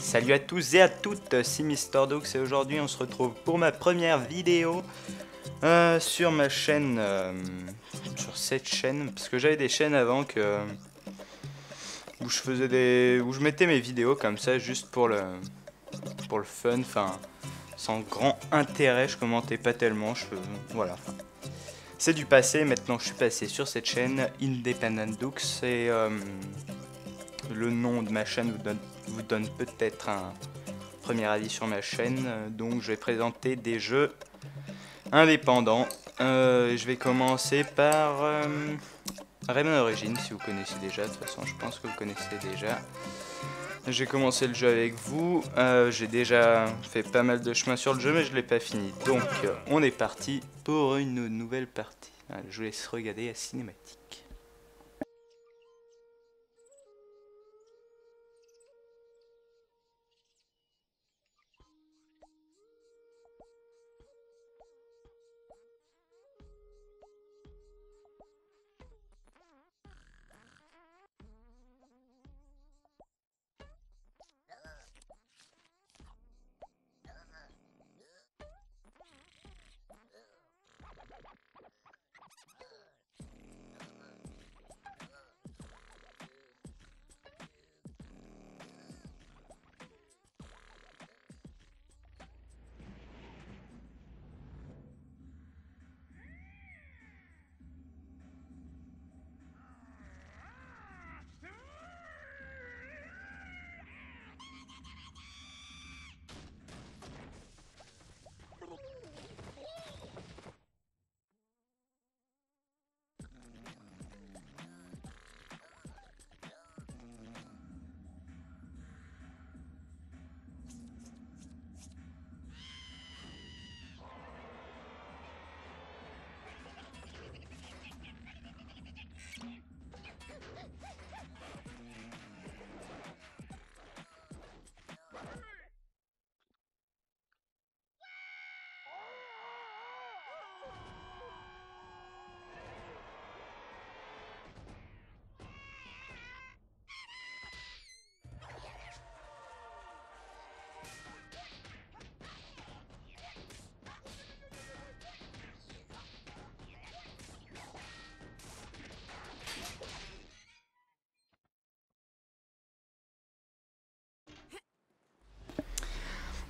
Salut à tous et à toutes, c'est Mister Doux et aujourd'hui on se retrouve pour ma première vidéo sur ma chaîne, sur cette chaîne, parce que j'avais des chaînes avant où je mettais mes vidéos comme ça juste pour le fun, enfin sans grand intérêt, je commentais pas tellement, voilà. C'est du passé, maintenant je suis passé sur cette chaîne Independent Doux et le nom de ma chaîne vous donne peut-être un premier avis sur ma chaîne. Donc je vais présenter des jeux indépendants. Je vais commencer par Rayman Origins, si vous connaissez déjà. De toute façon je pense que vous connaissez déjà. J'ai commencé le jeu avec vous. J'ai déjà fait pas mal de chemin sur le jeu mais je l'ai pas fini. Donc on est parti pour une nouvelle partie. Je vous laisse regarder la cinématique.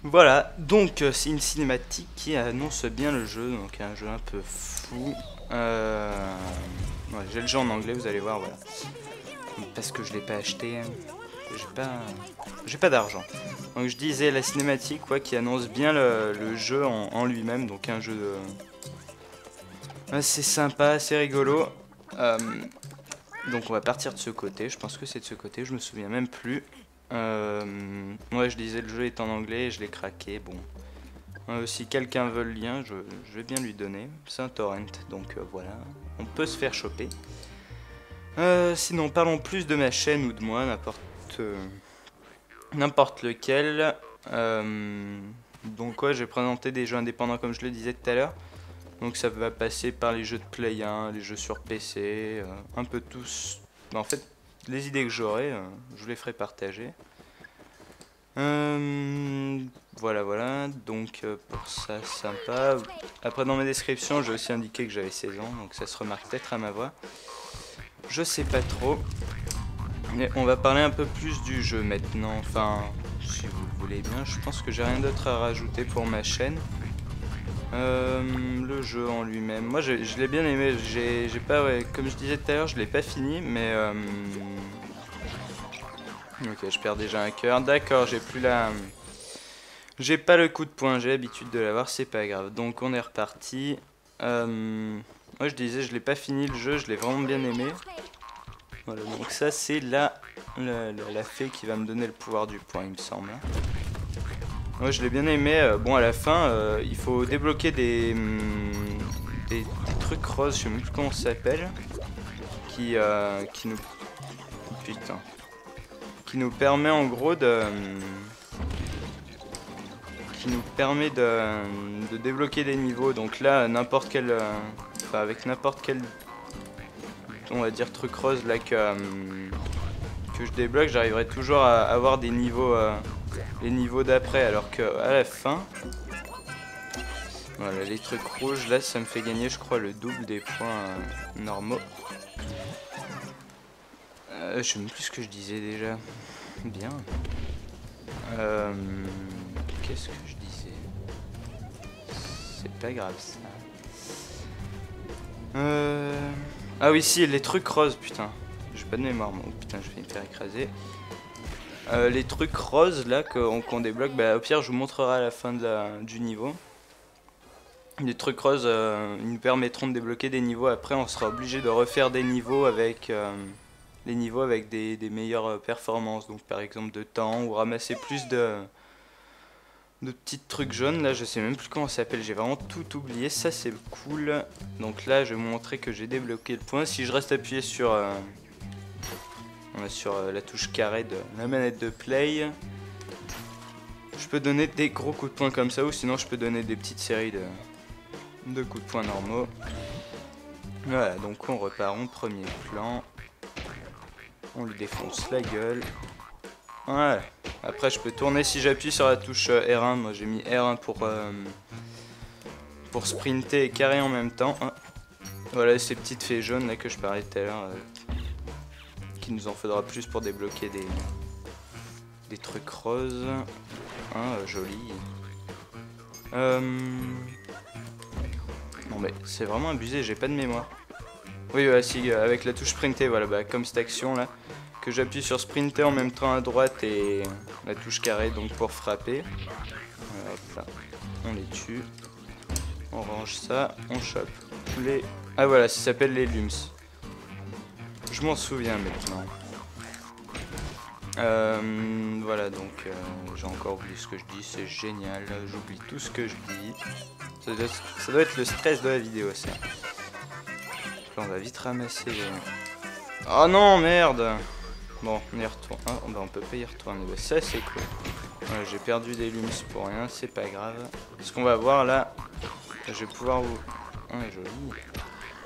Voilà, donc c'est une cinématique qui annonce bien le jeu, donc un jeu un peu fou. Ouais, j'ai le jeu en anglais, vous allez voir, voilà. Parce que je l'ai pas acheté, j'ai pas d'argent. Donc je disais la cinématique, quoi, qui annonce bien le jeu en lui-même, donc un jeu assez sympa, assez rigolo. Donc on va partir de ce côté, je pense que c'est de ce côté, je me souviens même plus. Ouais, je disais le jeu est en anglais et je l'ai craqué. Bon, si quelqu'un veut le lien, je vais bien lui donner. C'est un torrent, donc voilà, on peut se faire choper. Sinon, parlons plus de ma chaîne ou de moi, n'importe lequel. Donc ouais, j'ai présenté des jeux indépendants comme je le disais tout à l'heure. Donc ça va passer par les jeux de Play 1, les jeux sur PC, un peu tous. En fait, les idées que j'aurai, je vous les ferai partager. Voilà, donc pour ça, sympa. Après, dans mes descriptions, j'ai aussi indiqué que j'avais 16 ans, donc ça se remarque peut-être à ma voix. Je sais pas trop. Mais on va parler un peu plus du jeu maintenant, enfin, si vous le voulez bien. Je pense que j'ai rien d'autre à rajouter pour ma chaîne. Le jeu en lui-même, moi je l'ai bien aimé, j'ai pas, ouais, comme je disais tout à l'heure, je l'ai pas fini, mais ok, je perds déjà un cœur, d'accord, j'ai pas le coup de poing, j'ai l'habitude de l'avoir, c'est pas grave, donc on est reparti. Moi je disais, je l'ai pas fini le jeu, je l'ai vraiment bien aimé. Voilà, donc ça c'est la fée qui va me donner le pouvoir du poing, il me semble. Moi je l'ai bien aimé, bon à la fin il faut débloquer des trucs roses, je sais même plus comment ça s'appelle, qui nous... Putain. Qui nous permet en gros qui nous permet de débloquer des niveaux, donc là n'importe quel... Enfin avec n'importe quel... On va dire truc rose là que je débloque, j'arriverai toujours à avoir des niveaux les niveaux d'après, alors que à la fin, voilà, les trucs rouges, là, ça me fait gagner, je crois, le double des points normaux. Je sais même plus ce que je disais déjà. Bien. Qu'est-ce que je disais? C'est pas grave ça. Ah oui, si, les trucs roses, putain. J'ai pas de mémoire, moi. Oh, putain, je vais me faire écraser. Les trucs roses là qu'on débloque, bah, au pire, je vous montrerai à la fin du niveau. Les trucs roses, ils nous permettront de débloquer des niveaux. Après, on sera obligé de refaire des niveaux avec des meilleures performances. Donc, par exemple, de temps ou ramasser plus de petits trucs jaunes. Là, je sais même plus comment ça s'appelle. J'ai vraiment tout oublié. Ça, c'est cool. Donc là, je vais vous montrer que j'ai débloqué le point. Si je reste appuyé sur la touche carré de la manette de play, je peux donner des gros coups de poing comme ça, ou sinon je peux donner des petites séries de coups de poing normaux. Voilà, donc on repart en premier plan. On lui défonce la gueule. Voilà. Après je peux tourner si j'appuie sur la touche R1. Moi j'ai mis R1 pour sprinter et carrer en même temps. Voilà ces petites fées jaunes là que je parlais tout à l'heure. Qu'il nous en faudra plus pour débloquer des trucs roses. Joli. Non mais c'est vraiment abusé, j'ai pas de mémoire. Oui, si, avec la touche sprinter, voilà, bah, comme cette action là, que j'appuie sur sprinter en même temps à droite et la touche carré donc pour frapper. Voilà, hop là, on les tue. On range ça, on chope les... Ah voilà, ça s'appelle les lums. Je m'en souviens maintenant. Voilà, donc j'ai encore oublié ce que je dis, c'est génial, j'oublie tout ce que je dis. Ça doit être le stress de la vidéo, ça. Là, on va vite ramasser les... Oh non, merde! Bon, on y retourne. Ah, bah, on peut pas y retourner, bah, ça c'est cool. Ouais, j'ai perdu des lums pour rien, c'est pas grave. Ce qu'on va voir là, je vais pouvoir vous... Ouais, joli.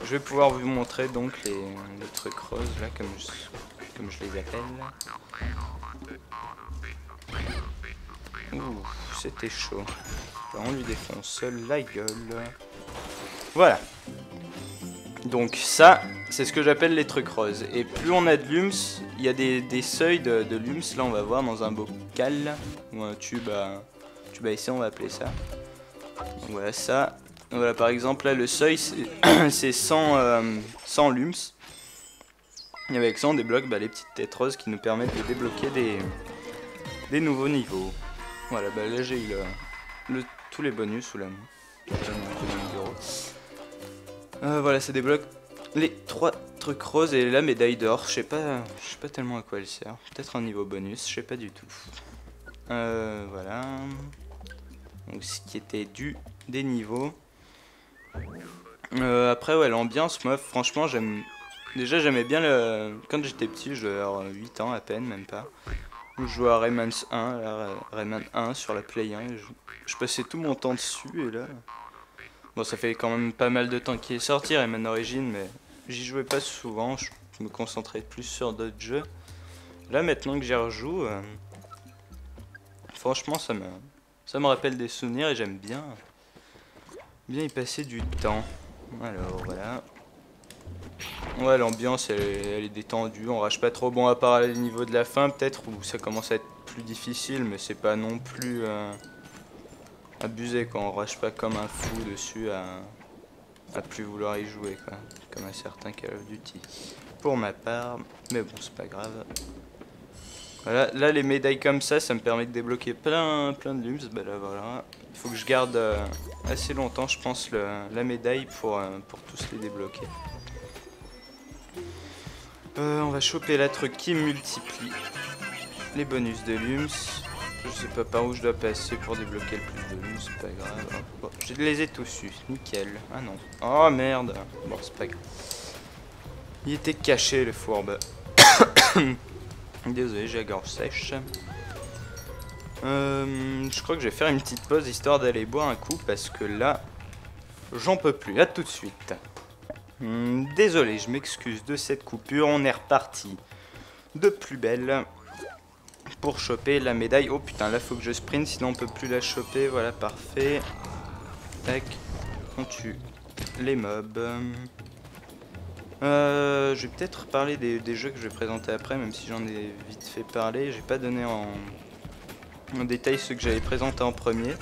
Je vais pouvoir vous montrer donc les trucs roses là, comme je les appelle. Ouh, c'était chaud. Là, on lui défonce la gueule. Voilà. Donc ça, c'est ce que j'appelle les trucs roses. Et plus on a de lums, il y a des seuils de lums. Là, on va voir dans un bocal ou un tube à essai, on va appeler ça. Donc voilà ça. Voilà, par exemple, là, le seuil, c'est 100 lums. Et avec ça, on débloque les petites têtes roses qui nous permettent de débloquer des nouveaux niveaux. Voilà, bah là, j'ai eu tous les bonus sous la main. Voilà, ça débloque les 3 trucs roses et la médaille d'or. Je sais pas tellement à quoi elle sert. Peut-être un niveau bonus, je sais pas du tout. Voilà. Donc, ce qui était des niveaux. Après ouais, l'ambiance, moi franchement j'aimais bien quand j'étais petit, je devais avoir 8 ans à peine, même pas. Je jouais à Rayman 1 sur la Play 1 et je passais tout mon temps dessus. Et là, bon, ça fait quand même pas mal de temps qu'il est sorti Rayman Origins, mais j'y jouais pas souvent, je me concentrais plus sur d'autres jeux. Là maintenant que j'y rejoue, franchement ça me rappelle des souvenirs et j'aime bien y passer du temps. Alors voilà. Ouais, l'ambiance elle est détendue, on rage pas trop. Bon, à part les niveaux de la fin peut-être où ça commence à être plus difficile, mais c'est pas non plus abusé, quoi. On rage pas comme un fou dessus à plus vouloir y jouer, quoi. Comme un certain Call of Duty. Pour ma part, mais bon, c'est pas grave. Voilà, là les médailles comme ça me permet de débloquer plein de lums. Bah là voilà. Il faut que je garde assez longtemps, je pense, la médaille pour tous les débloquer. On va choper la truc qui multiplie les bonus de lums. Je sais pas par où je dois passer pour débloquer le plus de lums, c'est pas grave. Bon, je les ai tous eu, nickel. Ah non. Oh merde. Bon, c'est pas grave. Il était caché le fourbe. Désolé, j'ai la gorge sèche. Je crois que je vais faire une petite pause histoire d'aller boire un coup parce que là, j'en peux plus. À tout de suite. Désolé, je m'excuse de cette coupure. On est reparti de plus belle pour choper la médaille. Oh putain, là faut que je sprint, sinon on peut plus la choper. Voilà, parfait. Tac, on tue les mobs. Je vais peut-être parler des jeux que je vais présenter après, même si j'en ai vite fait parler. J'ai pas donné en détail ceux que j'avais présentés en premier.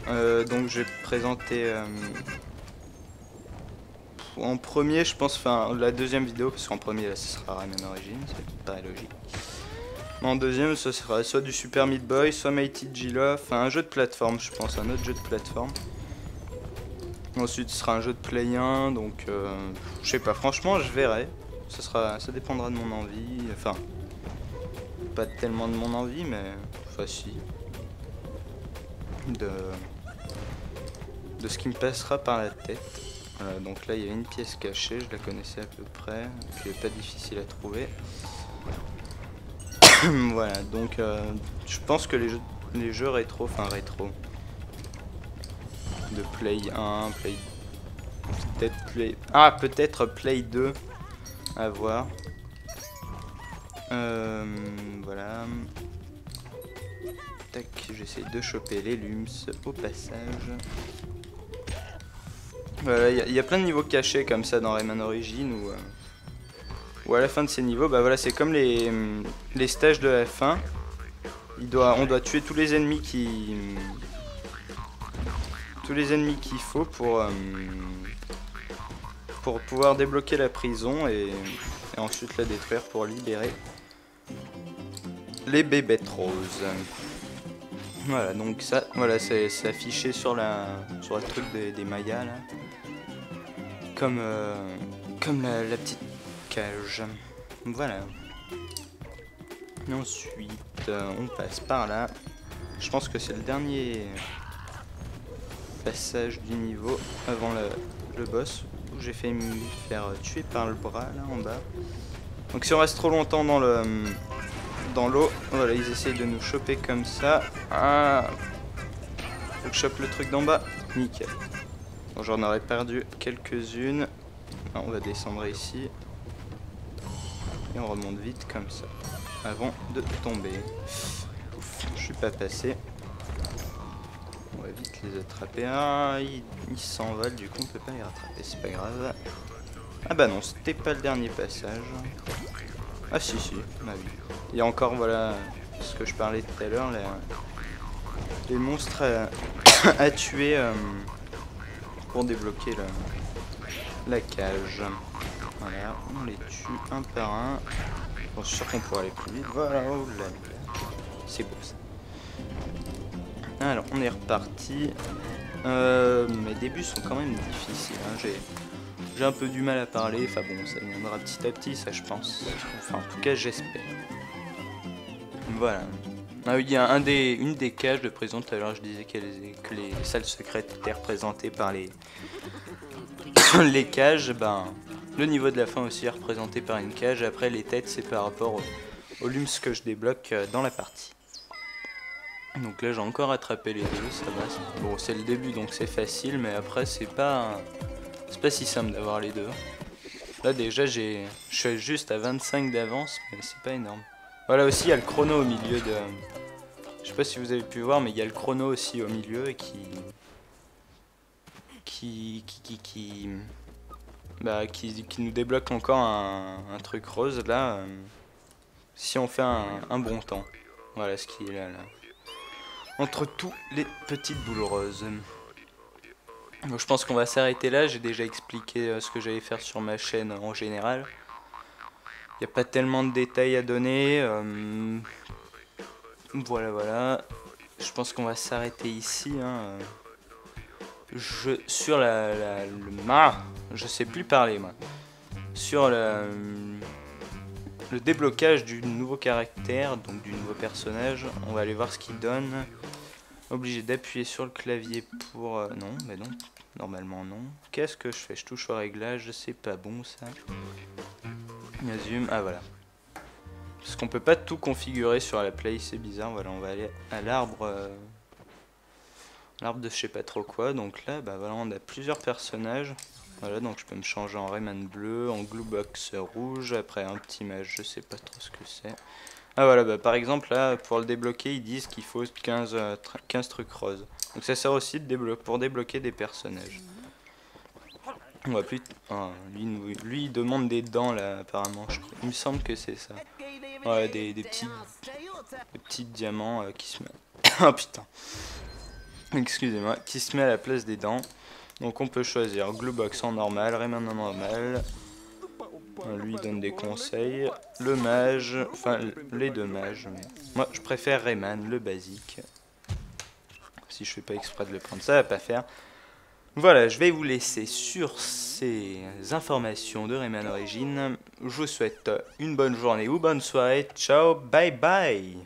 Donc je vais présenter en premier, je pense, enfin la deuxième vidéo, parce qu'en premier là ce sera Rayman Origins, c'est pas logique. Mais en deuxième, ce sera soit du Super Meat Boy, soit Mighty G-Love, enfin un jeu de plateforme, je pense, un autre jeu de plateforme. Ensuite, ce sera un jeu de Play 1, donc je sais pas, franchement, je verrai. Ça dépendra de mon envie, enfin, pas tellement de mon envie, mais enfin si. De ce qui me passera par la tête. Donc là, il y a une pièce cachée, je la connaissais à peu près, qui est pas difficile à trouver. Voilà, donc je pense que les jeux rétro, enfin rétro, de Play 1, Play... peut-être Play 2, à voir. Voilà. Tac, j'essaie de choper les lums au passage. Voilà, il y a plein de niveaux cachés comme ça dans Rayman Origins où à la fin de ces niveaux, bah voilà, c'est comme les stages de la fin. On doit tuer tous les ennemis qu'il faut pour pouvoir débloquer la prison et ensuite la détruire pour libérer les bébêtes roses. Voilà, donc ça, voilà, c'est affiché sur le truc des Mayas là, comme la petite cage. Voilà. Et ensuite, on passe par là. Je pense que c'est le dernier passage du niveau avant le boss, où j'ai fait me faire tuer par le bras là en bas. Donc si on reste trop longtemps dans l'eau, voilà, ils essayent de nous choper comme ça. Ah, faut que je chope le truc d'en bas. Nickel. Bon, j'en aurais perdu quelques-unes. On va descendre ici. Et on remonte vite comme ça. Avant de tomber. Ouf, je suis pas passé. On va vite les attraper. Ah, ils s'envolent, du coup on peut pas les rattraper, c'est pas grave. Ah bah non, c'était pas le dernier passage. Ah si, ma vie. Il y a encore, voilà, ce que je parlais tout à l'heure, les monstres à tuer pour débloquer la cage. Voilà, on les tue un par un. Bon, je suis sûr qu'on pourra aller plus vite. Voilà, oh là là. C'est beau ça. Alors, on est reparti. Mes débuts sont quand même difficiles. Hein. J'ai un peu du mal à parler. Enfin bon, ça viendra petit à petit, ça je pense. Enfin, en tout cas, j'espère. Voilà. Ah oui, il y a une des cages de prison. Tout à l'heure, je disais que les salles secrètes étaient représentées par les cages. Ben, le niveau de la fin aussi est représenté par une cage. Après, les têtes, c'est par rapport aux lums que je débloque dans la partie. Donc là, j'ai encore attrapé les deux, ça va. Bon, c'est le début, donc c'est facile, mais après, c'est pas si simple d'avoir les deux. Là, déjà, je suis juste à 25 d'avance, mais c'est pas énorme. Voilà, aussi, il y a le chrono au milieu de... Je sais pas si vous avez pu voir, mais il y a le chrono aussi au milieu et qui nous débloque encore un truc rose là si on fait un bon temps. Voilà ce qui est là. Entre tous les petites boules roses. Donc je pense qu'on va s'arrêter là. J'ai déjà expliqué ce que j'allais faire sur ma chaîne en général. Il n'y a pas tellement de détails à donner. Voilà. Je pense qu'on va s'arrêter ici. Hein. Sur je sais plus parler moi. Sur le déblocage du nouveau caractère, donc du nouveau personnage, on va aller voir ce qu'il donne. Obligé d'appuyer sur le clavier pour... non, mais non, normalement non. Qu'est-ce que je fais? Je touche au réglage, c'est pas bon ça. Zoom, ah voilà. Parce qu'on peut pas tout configurer sur la play, c'est bizarre. Voilà, on va aller à l'arbre... l'arbre de je sais pas trop quoi. Donc là, bah voilà, on a plusieurs personnages. Voilà, donc je peux me changer en Rayman bleu, en Glue Box rouge, après un petit mage, je sais pas trop ce que c'est. Ah voilà, bah, par exemple là, pour le débloquer, ils disent qu'il faut 15 trucs roses. Donc ça sert aussi pour débloquer des personnages. On va plus... Ah, lui, il demande des dents là, apparemment, je crois. Il me semble que c'est ça. Ouais, des petits diamants qui se mettent... Oh putain. Excusez-moi, qui se met à la place des dents. Donc on peut choisir Glue Box en normal, Rayman en normal. On lui donne des conseils. Le mage, enfin les deux mages. Mais moi je préfère Rayman, le basique. Si je fais pas exprès de le prendre, ça va pas faire. Voilà, je vais vous laisser sur ces informations de Rayman Origins. Je vous souhaite une bonne journée ou bonne soirée. Ciao, bye bye.